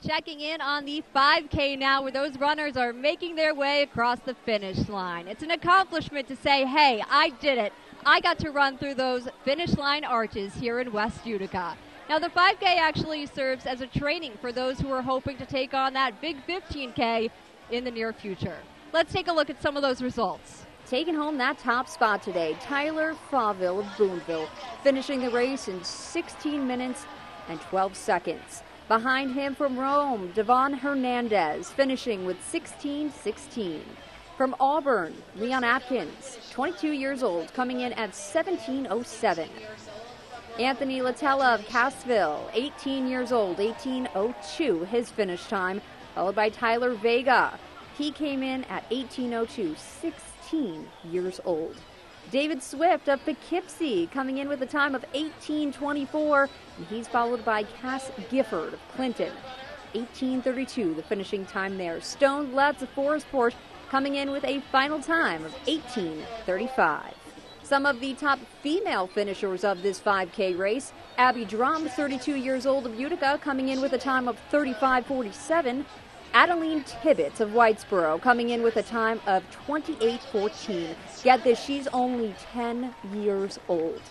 Checking in on the 5K now, where those runners are making their way across the finish line. It's an accomplishment to say, hey, I did it. I got to run through those finish line arches here in West Utica. Now, the 5K actually serves as a training for those who are hoping to take on that big 15K in the near future. Let's take a look at some of those results. Taking home that top spot today, Tyler Fauville of Boonville, finishing the race in 16 minutes and 12 seconds. Behind him from Rome, Devon Hernandez, finishing with 16:16. From Auburn, Leon Atkins, 22 years old, coming in at 17:07. Anthony Latella of Cassville, 18 years old, 18:02, his finish time, followed by Tyler Vega. He came in at 18:02, 16 years old. David Swift of Poughkeepsie coming in with a time of 18:24, and he's followed by Cass Gifford of Clinton, 18:32, the finishing time there. Stone Letts of Forestport coming in with a final time of 18:35. Some of the top female finishers of this 5K race: Abby Drum, 32 years old of Utica, coming in with a time of 35:47. Adeline Tibbetts of Whitesboro coming in with a time of 28:14. Get this, she's only 10 years old.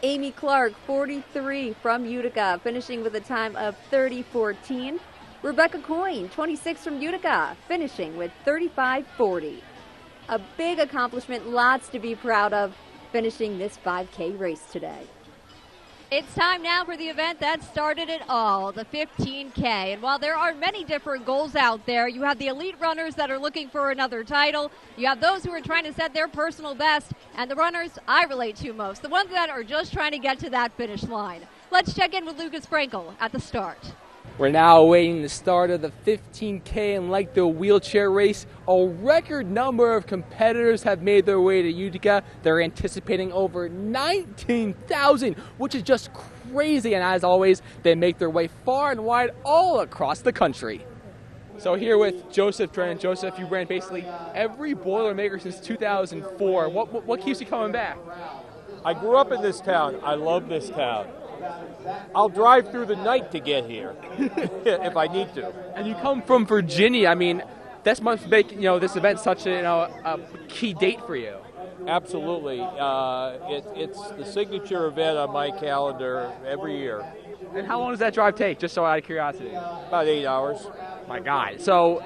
Amy Clark, 43, from Utica, finishing with a time of 30:14. Rebecca Coyne, 26, from Utica, finishing with 35:40. A big accomplishment, lots to be proud of, finishing this 5K race today. It's time now for the event that started it all, the 15K. And while there are many different goals out there, you have the elite runners that are looking for another title. You have those who are trying to set their personal best, and the runners I relate to most, the ones that are just trying to get to that finish line. Let's check in with Lucas Frankel at the start. We're now awaiting the start of the 15K, and like the wheelchair race, a record number of competitors have made their way to Utica. They're anticipating over 19,000, which is just crazy, and as always, they make their way far and wide all across the country. So here with Joseph Drennan. Joseph, you ran basically every Boilermaker since 2004. What keeps you coming back? I grew up in this town. I love this town. I'll drive through the night to get here if I need to. And you come from Virginia. I mean, that must make this event such a key date for you. Absolutely. It's the signature event on my calendar every year. And how long does that drive take, just so out of curiosity? About 8 hours. My God. So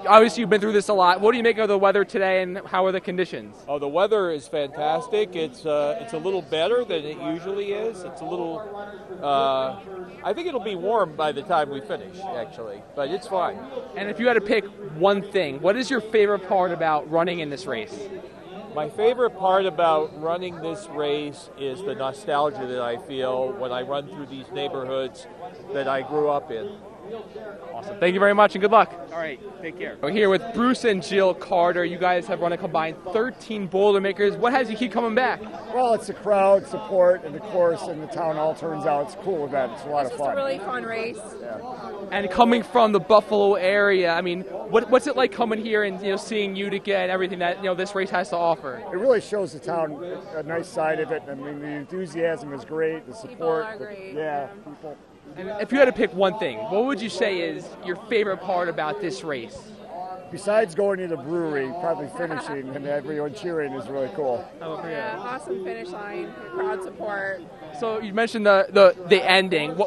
obviously you've been through this a lot. What do you make of the weather today, and how are the conditions? Oh, the weather is fantastic. It's a little better than it usually is. It's a little, I think it'll be warm by the time we finish, actually, but it's fine. And if you had to pick one thing, what is your favorite part about running in this race? My favorite part about running this race is the nostalgia that I feel when I run through these neighborhoods that I grew up in. Awesome. Thank you very much, and good luck. All right, take care. We're here with Bruce and Jill Carter. You guys have run a combined 13 Boilermakers. What has you keep coming back? Well, it's the crowd support and the course, and the town all turns out. It's a cool event. It's a lot of fun. It's a really fun race. Yeah. And coming from the Buffalo area, I mean, what's it like coming here and seeing Utica and everything that this race has to offer? It really shows the town a nice side of it. I mean, the enthusiasm is great. The support. People are great. People. And if you had to pick one thing, what would you say is your favorite part about this race? Besides going to the brewery, probably finishing and everyone cheering is really cool. Yeah, awesome finish line, crowd support. So you mentioned the ending.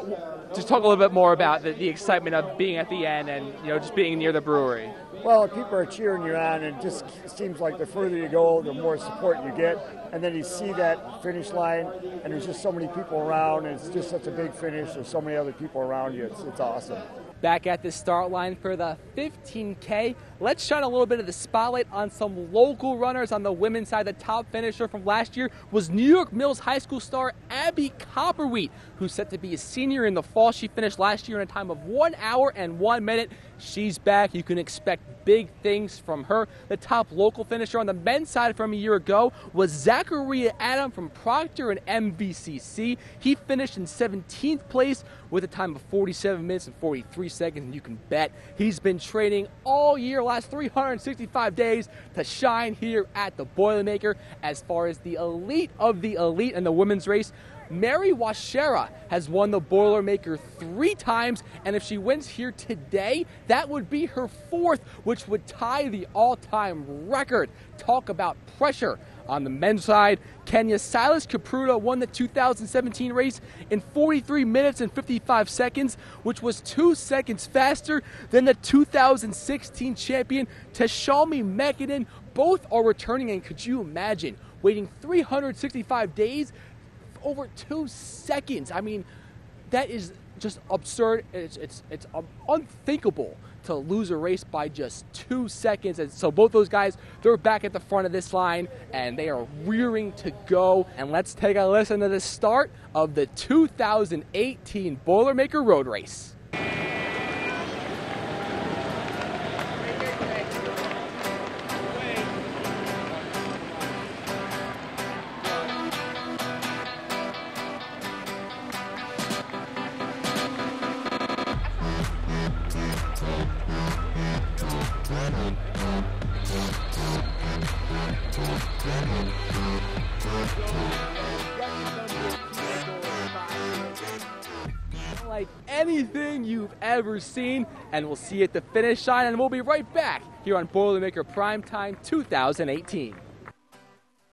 Just talk a little bit more about the excitement of being at the end and just being near the brewery. Well, people are cheering you on, and it just seems like the further you go, the more support you get. And then you see that finish line, and there's just so many people around, and it's just such a big finish. There's so many other people around you. It's awesome. Back at the start line for the 15K, let's shine a little bit of the spotlight on some local runners on the women's side. The top finisher from last year was New York Mills High School star Abby Copperwheat, who's set to be a senior in the fall. She finished last year in a time of 1 hour and 1 minute. She's back. You can expect big things from her. The top local finisher on the men's side from a year ago was Zachariah Adam from Proctor and MVCC. He finished in 17th place with a time of 47 minutes and 43 seconds, and you can bet he's been training all year, last 365 days, to shine here at the Boilermaker. As far as the elite of the elite in the women's race, Mary Washera has won the Boilermaker 3 times, and if she wins here today, that would be her 4th, which would tie the all-time record. Talk about pressure. On the men's side, Kenya's Silas Kipruto won the 2017 race in 43 minutes and 55 seconds, which was 2 seconds faster than the 2016 champion Tashami Mekinen. Both are returning, and could you imagine waiting 365 days over 2 seconds? I mean, that is just absurd. It's unthinkable to lose a race by just 2 seconds. And so both those guys, they're back at the front of this line, and they are rearing to go. And let's take a listen to the start of the 2018 Boilermaker Road Race. Like anything you've ever seen, and we'll see you at the finish line, and we'll be right back here on Boilermaker Primetime 2018.